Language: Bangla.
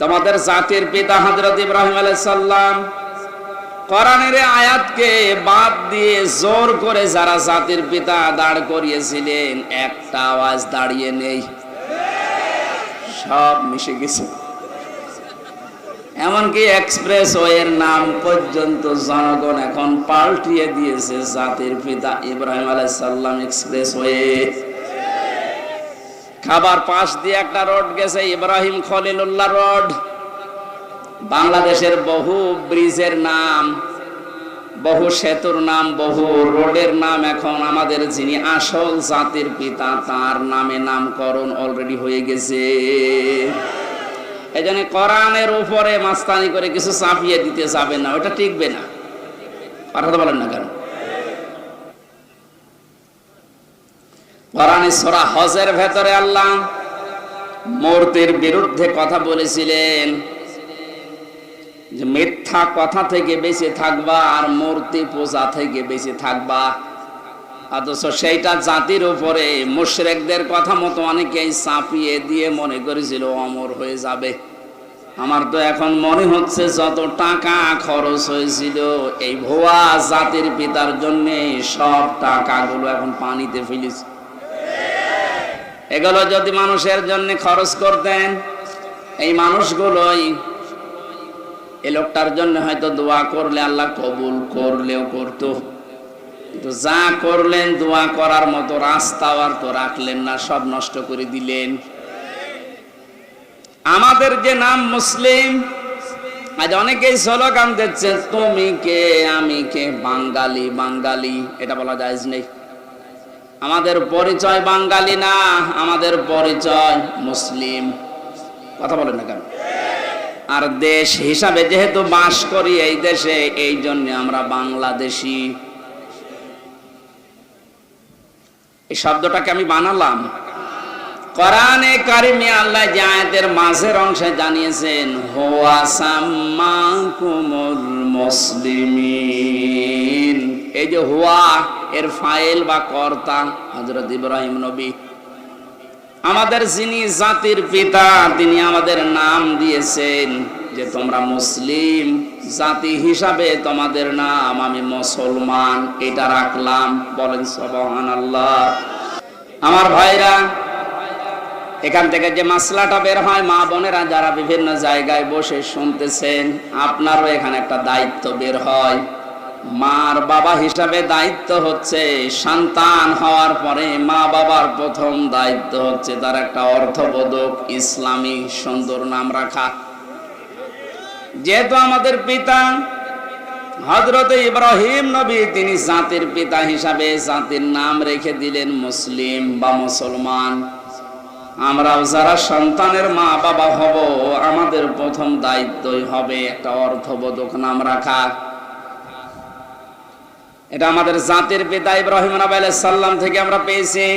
তোমাদের জাতির পিতা হযরত ইব্রাহিম আলাইহিস সালাম। কোরআনের আয়াতকে বাদ দিয়ে জোর করে যারা জাতির পিতা দাঁড় করিয়েছিলেন, একটা আওয়াজ দাঁড়িয়ে নেই, সব মিশে গেছে। এমনকি এক্সপ্রেসওয়ের নাম পর্যন্ত জনগণ এখন পাল্টিয়ে দিয়েছে জাতির পিতা ইব্রাহিম আলাইহিস সালাম এক্সপ্রেসওয়ে। খাবার পাশ দিয়ে একটা রোড গেছে, ইব্রাহিম খলিলুল্লাহ রোড। বাংলাদেশের বহু ব্রিজের নাম, বহু সেতুর নাম, বহু রোডের নাম এখন আমাদের যিনি আসল জাতির পিতা তার নামে নামকরণ অলরেডি হয়ে গেছে। এজন্য কোরআনের উপরে মাস্তানি করে কিছু চাপিয়ে দিতে যাবে না, ওটা টিকবে না। কথা তো বলেন না কেন? কোরআনে সূরা হজের ভেতরে আল্লাহ মূর্তির বিরুদ্ধে কথা বলেছিলেন যে মিথ্যা কথা থেকে বেঁচে থাকবা আর মূর্তি পূজা থেকে বেঁচে থাকবা। অথচ সেইটা জাতির উপরে মুশরিকদের কথা মতো অনেকেই চাপিয়ে দিয়ে মনে করেছিল অমর হয়ে যাবে। আমার তো এখন মনে হচ্ছে যত টাকা খরচ হয়েছিল এই ভুয়া জাতির পিতার জন্য, সব টাকাগুলো এখন পানিতে ফেলেছে। এগুলো যদি মানুষের জন্য খরচ করতেন, এই মানুষগুলোই এই লোকটার জন্য হয়তো দোয়া করলে আল্লাহ কবুল করলেও করতো, কিন্তু যা করলেন দোয়া করার মতো রাস্তা আর তো রাখলেন না, সব নষ্ট করে দিলেন। আমাদের যে নাম মুসলিম, আজ অনেকেই স্লোগান দিচ্ছে তুমি কে আমি কে, বাঙালি বাঙালি, এটা বলা জায়েজ নেই। আমাদের পরিচয় বাঙালি না, আমাদের পরিচয় মুসলিম। কথা বলেন না কেন? আর দেশ হিসাবে যেহেতু বাস করি এই দেশে, এই জন্য আমরা বাংলাদেশি। এই শব্দটাকে আমি বানালাম। কোরআনে কারিমে আল্লাহ যে আয়াতের মাঝের অংশে জানিয়েছেন হুয়া সাম্মাকুমুল মুসলিমিন, এই যে হুয়া এর ফাইল বা কর্তা হযরত ইব্রাহিম নবী। আমাদের যিনি জাতির পিতা তিনি আমাদের নাম দিয়েছেন যে তোমরা মুসলিম জাতি হিসাবে তোমাদের নাম আমি মুসলমান, এটা রাখলাম। বলেন সুবহানাল্লাহ। আমার ভাইরা, এখান থেকে যে মাসলাটা বের হয়, মা বোনেরা যারা বিভিন্ন জায়গায় বসে শুনতেছেন, আপনারও এখানে একটা দায়িত্ব বের হয়। মার বাবা হিসাবে দায়িত্ব হচ্ছে সন্তান হওয়ার পরে মা বাবার প্রথম দায়িত্ব হচ্ছে তার একটা অর্থবোধক ইসলামী সুন্দর নাম রাখা। যেহেতু আমাদের পিতা হযরত ইব্রাহিম নবী তিনি জাতির পিতা হিসাবে জাতির নাম রেখে দিলেন মুসলিম বা মুসলমান, আমরাও যারা সন্তানের মা বাবা হব আমাদের প্রথম দায়িত্বই হবে একটা অর্থবোধক নাম রাখা। এটা আমাদের জাতির পিতা ইব্রাহিম নবী আলাইহিস সালাম থেকে আমরা পেয়েছি।